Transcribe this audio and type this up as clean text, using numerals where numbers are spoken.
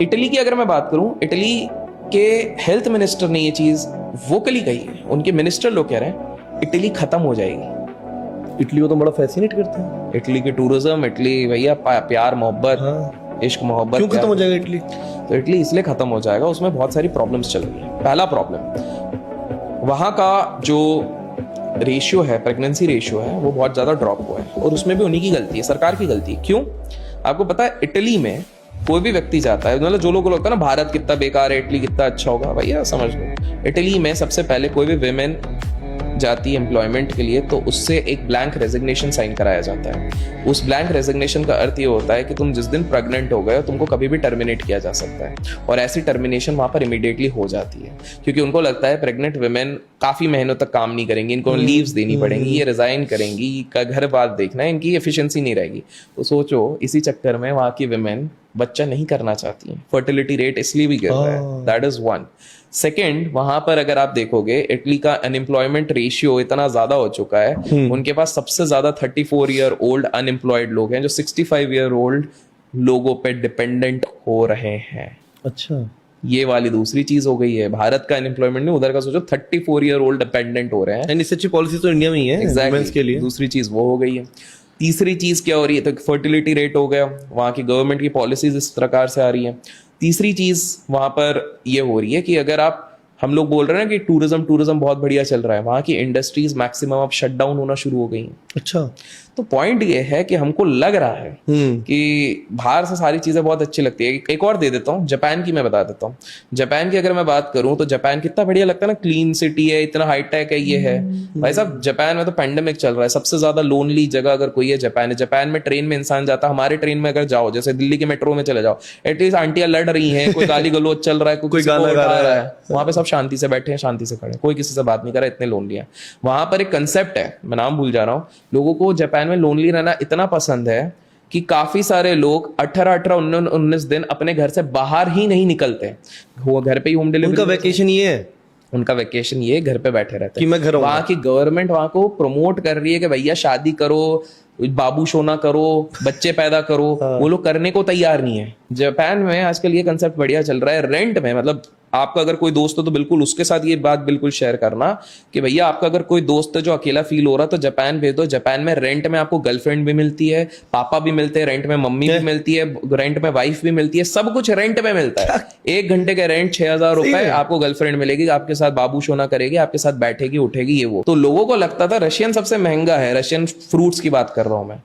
Italy की अगर मैं बात करूं, इटली के हेल्थ मिनिस्टर ने ये चीज वोकली कही है। उनके मिनिस्टर लोग कह रहे हैं इटली खत्म हो जाएगी। इटली को तो बड़ा फैसिनेट करते हैं। इटली की टूरिज्म, इटली भैया प्यार मोहब्बत, हाँ। इश्क मोहब्बत। क्यों खत्म हो जाएगा इटली? तो इटली इसलिए खत्म हो जाएगा, उसमें बहुत सारी प्रॉब्लम्स चल रही है। पहला प्रॉब्लम, वहां का जो रेशियो है, प्रेगनेंसी रेशियो है, वो बहुत ज्यादा ड्रॉप हुआ है और उसमें भी उन्हीं की गलती है, सरकार की गलती है। क्यों? आपको पता है इटली में कोई भी व्यक्ति जाता है, मतलब जो लोगों को लगता है ना भारत कितना बेकार है, इटली कितना अच्छा होगा, भैया समझ लो इटली में सबसे पहले कोई भी विमेन जाती है एम्प्लॉयमेंट के लिए तो उससे एक ब्लैंक रेजिग्नेशन साइन कराया जाता है। उस ब्लैंक रेजिग्नेशन का अर्थ ये होता है कि तुम जिस दिन प्रेग्नेंट हो गए तुमको कभी भी टर्मिनेट किया जा सकता है, और ऐसी टर्मिनेशन वहां पर इमीडिएटली हो जाती है, क्योंकि उनको लगता है प्रेग्नेंट वुमेन काफी महीनों तक काम नहीं करेंगी, इनको लीव्स देनी पड़ेंगी, ये रिजाइन करेंगी, का घर बात देखना है, इनकी एफिशिएंसी नहीं रहेगी। तो सोचो इसी चक्कर में वहां की वुमेन बच्चा नहीं करना चाहती है, फर्टिलिटी रेट इसलिए भी गिर रहा है। That is one. सेकेंड, वहां पर अगर आप देखोगे इटली का अनएम्प्लॉयमेंट रेशियो इतना ज्यादा हो चुका है, उनके पास सबसे ज्यादा 34 ईयर ओल्ड अनएम्प्लॉयड लोग हैं जो 65 ईयर ओल्ड लोगों पे डिपेंडेंट हो रहे हैं। अच्छा, ये वाली दूसरी चीज हो गई है। भारत का अनएम्प्लॉयमेंट नहीं, उधर का सोचो 34 ईयर ओल्ड डिपेंडेंट हो रहे हैं। इससे अच्छी पॉलिसी तो इंडिया में ही है Exactly. के लिए। दूसरी चीज वो हो गई है। तीसरी चीज क्या हो रही है? तो फर्टिलिटी रेट हो गया, वहां की गवर्नमेंट की पॉलिसीज इस प्रकार से आ रही है। तीसरी चीज वहां पर ये हो रही है कि अगर हम लोग बोल रहे हैं ना कि टूरिज्म बहुत बढ़िया चल रहा है, वहां की इंडस्ट्रीज मैक्सिमम अब शट डाउन होना शुरू हो गई हैं। अच्छा, तो पॉइंट ये है कि हमको लग रहा है कि बाहर से सारी चीजें बहुत अच्छी लगती है। एक और दे देता हूँ, जापान की मैं बता देता हूँ। जापान की अगर मैं बात करूँ तो जापान कितना बढ़िया लगता है ना, क्लीन सिटी है, इतना हाईटेक है, ये है। भाई साहब जापान में तो पेंडेमिक चल रहा है, सबसे ज्यादा लोनली जगह अगर कोई है जापान है। जापान में ट्रेन में इंसान जाता है, हमारे ट्रेन में अगर जाओ, जैसे दिल्ली के मेट्रो में चले जाओ, एटलीस्ट आंटियां लड़ रही हैं, कोई गाली गलौज चल रहा है, कोई गाना गा रहा है, वहां पे सब शांति से बैठे हैं, शांति से खड़े, कोई किसी से बात नहीं कर रहा, इतने लोनली है। वहां पर एक कंसेप्ट है, मैं नाम भूल जा रहा हूँ, लोगों को जापान में लोनली रहना इतना पसंद है कि काफी सारे लोग 18-18, 19-19 दिन अपने घर से बाहर ही नहीं निकलते, वो घर पे ही होम डिलीवरी। उनका वैकेशन ये है, उनका वैकेशन ये घर पे बैठे रहते कि मैं घर वहां की गवर्नमेंट वहां को प्रमोट कर रही है कि भैया शादी करो, बाबू सोना करो, बच्चे पैदा करो। वो लोग करने को तैयार नहीं है। जापान में आजकल ये कंसेप्ट बढ़िया चल रहा है, रेंट में, मतलब आपका अगर कोई दोस्त हो तो बिल्कुल उसके साथ ये बात बिल्कुल शेयर करना कि भैया आपका अगर कोई दोस्त है जो अकेला फील हो रहा तो जापान भेज दो। जापान में रेंट में आपको गर्लफ्रेंड भी मिलती है, पापा भी मिलते हैं, रेंट में मम्मी भी मिलती है, रेंट में वाइफ भी मिलती है, सब कुछ रेंट में मिलता है। 1 घंटे का रेंट 6,000 रुपए, आपको गर्लफ्रेंड मिलेगी, आपके साथ बाबू सोना करेगी, आपके साथ बैठेगी उठेगी, ये वो। तो लोगों को लगता था रशियन सबसे महंगा है, रशियन फ्रूट्स की बात कर रहा हूं मैं।